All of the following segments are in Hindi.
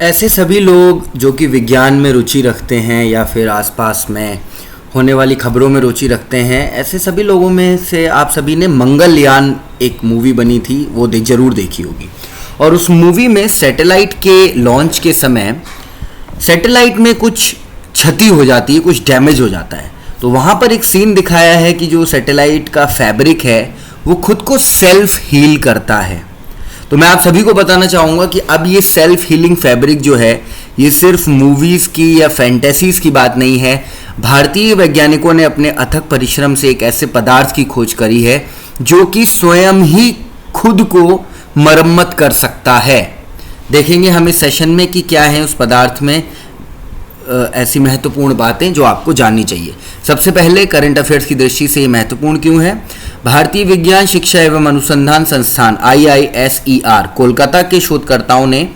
ऐसे सभी लोग जो कि विज्ञान में रुचि रखते हैं या फिर आसपास में होने वाली खबरों में रुचि रखते हैं, ऐसे सभी लोगों में से आप सभी ने मंगलयान एक मूवी बनी थी वो जरूर देखी होगी। और उस मूवी में सैटेलाइट के लॉन्च के समय सैटेलाइट में कुछ क्षति हो जाती है, कुछ डैमेज हो जाता है। तो वहाँ पर एक सीन दिखाया है कि जो सैटेलाइट का फैब्रिक है वो खुद को सेल्फ हील करता है। तो मैं आप सभी को बताना चाहूँगा कि अब ये सेल्फ हीलिंग फैब्रिक जो है ये सिर्फ मूवीज़ की या फैंटेसीज़ की बात नहीं है। भारतीय वैज्ञानिकों ने अपने अथक परिश्रम से एक ऐसे पदार्थ की खोज करी है जो कि स्वयं ही खुद को मरम्मत कर सकता है। देखेंगे हम इस सेशन में कि क्या है उस पदार्थ में ऐसी महत्वपूर्ण बातें जो आपको जाननी चाहिए। सबसे पहले करंट अफेयर्स की दृष्टि से ये महत्वपूर्ण क्यों है। भारतीय विज्ञान शिक्षा एवं अनुसंधान संस्थान IISER कोलकाता के शोधकर्ताओं ने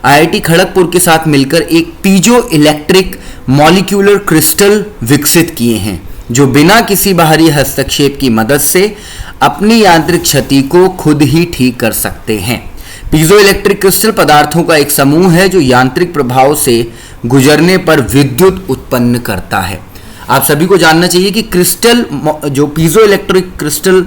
IIT खड़गपुर के साथ मिलकर एक पीजो इलेक्ट्रिक मॉलिक्यूलर क्रिस्टल विकसित किए हैं जो बिना किसी बाहरी हस्तक्षेप की मदद से अपनी यांत्रिक क्षति को खुद ही ठीक कर सकते हैं। पीजो इलेक्ट्रिक क्रिस्टल पदार्थों का एक समूह है जो यांत्रिक प्रभाव से गुजरने पर विद्युत उत्पन्न करता है। आप सभी को जानना चाहिए कि क्रिस्टल जो पीजो इलेक्ट्रिक क्रिस्टल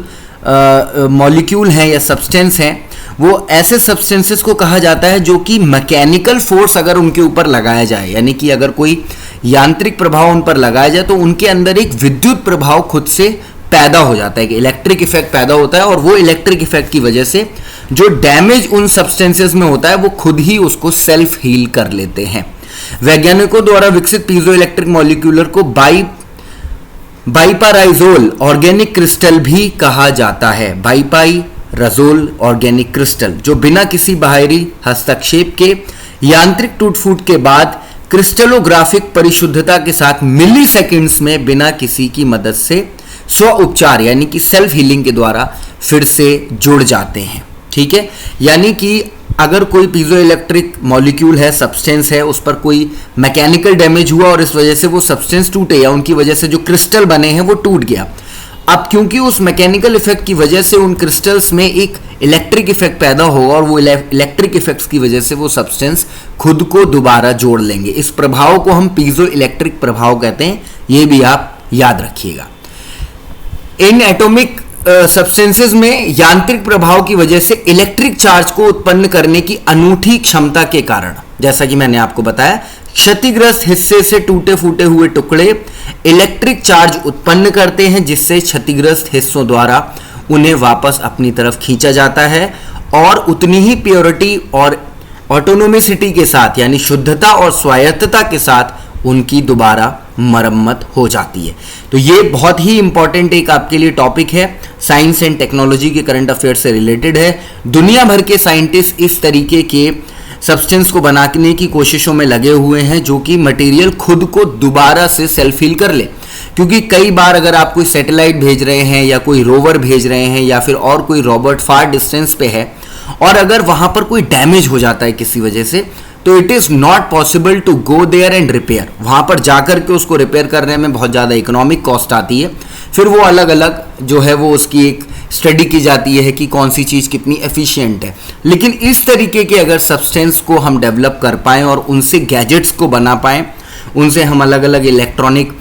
मॉलिक्यूल हैं या सब्सटेंस हैं वो ऐसे सब्सटेंसेस को कहा जाता है जो कि मैकेनिकल फोर्स अगर उनके ऊपर लगाया जाए, यानी कि अगर कोई यांत्रिक प्रभाव उन पर लगाया जाए तो उनके अंदर एक विद्युत प्रभाव खुद से पैदा हो जाता है, कि इलेक्ट्रिक इफेक्ट पैदा होता है। और वो इलेक्ट्रिक इफेक्ट की वजह से जो डैमेज उन सब्सटेंसेस में होता है वो खुद ही उसको सेल्फ हील कर लेते हैं। वैज्ञानिकों द्वारा विकसित पीजो इलेक्ट्रिक मॉलिक्यूलर को बाइपाराइजोल ऑर्गेनिक क्रिस्टल भी कहा जाता है। बाइपाराइजोल ऑर्गेनिक क्रिस्टल जो बिना किसी बाहरी हस्तक्षेप के यांत्रिक टूट फूट के बाद क्रिस्टलोग्राफिक परिशुद्धता के साथ मिली सेकेंड्स में बिना किसी की मदद से स्व उपचार यानी कि सेल्फ हीलिंग के द्वारा फिर से जुड़ जाते हैं। ठीक है, यानी कि अगर कोई पीजो इलेक्ट्रिक मॉलिक्यूल है, सब्सटेंस है, उस पर कोई मैकेनिकल डैमेज हुआ और इस वजह से वो सब्सटेंस टूटे या उनकी वजह से जो क्रिस्टल बने हैं वो टूट गया। अब क्योंकि उस मैकेनिकल इफेक्ट की वजह से उन क्रिस्टल्स में एक इलेक्ट्रिक इफेक्ट पैदा होगा और वो इलेक्ट्रिक इफेक्ट्स की वजह से वो सब्सटेंस खुद को दोबारा जोड़ लेंगे। इस प्रभाव को हम पीजो इलेक्ट्रिक प्रभाव कहते हैं, ये भी आप याद रखिएगा। इन एटॉमिक सब्सटेंसेस में यांत्रिक प्रभाव की वजह से इलेक्ट्रिक चार्ज को उत्पन्न करने की अनूठी क्षमता के कारण, जैसा कि मैंने आपको बताया, क्षतिग्रस्त हिस्से से टूटे फूटे हुए टुकड़े इलेक्ट्रिक चार्ज उत्पन्न करते हैं जिससे क्षतिग्रस्त हिस्सों द्वारा उन्हें वापस अपनी तरफ खींचा जाता है और उतनी ही प्योरिटी और ऑटोनोमिसिटी के साथ यानी शुद्धता और स्वायत्तता के साथ उनकी दोबारा मरम्मत हो जाती है। तो ये बहुत ही इंपॉर्टेंट एक आपके लिए टॉपिक है, साइंस एंड टेक्नोलॉजी के करंट अफेयर से रिलेटेड है। दुनिया भर के साइंटिस्ट इस तरीके के सब्सटेंस को बनाने की कोशिशों में लगे हुए हैं जो कि मटेरियल खुद को दोबारा से सेल्फ हील कर ले। क्योंकि कई बार अगर आप कोई सैटेलाइट भेज रहे हैं या कोई रोवर भेज रहे हैं या फिर और कोई रोबोट फार डिस्टेंस पे है और अगर वहां पर कोई डैमेज हो जाता है किसी वजह से, तो it is not possible to go there and repair. वहाँ पर जाकर के उसको रिपेयर करने में बहुत ज़्यादा इकोनॉमिक कॉस्ट आती है। फिर वो अलग अलग जो है वो उसकी एक स्टडी की जाती है कि कौन सी चीज़ कितनी एफिशिएंट है। लेकिन इस तरीके के अगर सब्सटेंस को हम डेवलप कर पाएँ और उनसे गैजेट्स को बना पाएँ, उनसे हम अलग अलग इलेक्ट्रॉनिक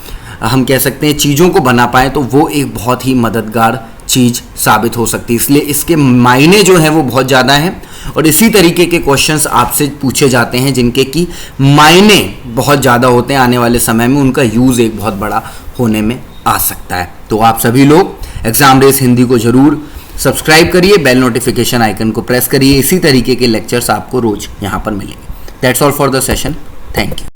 हम कह सकते हैं चीज़ों को बना पाएँ, तो वो एक बहुत ही मददगार चीज़ साबित हो सकती है। इसलिए इसके मायने जो हैं वो बहुत ज़्यादा हैं और इसी तरीके के क्वेश्चंस आपसे पूछे जाते हैं जिनके की मायने बहुत ज़्यादा होते हैं। आने वाले समय में उनका यूज़ एक बहुत बड़ा होने में आ सकता है। तो आप सभी लोग एग्जाम रेस हिंदी को जरूर सब्सक्राइब करिए, बेल नोटिफिकेशन आइकन को प्रेस करिए। इसी तरीके के लेक्चर्स आपको रोज यहाँ पर मिलेंगे। That's all for the session. Thank you.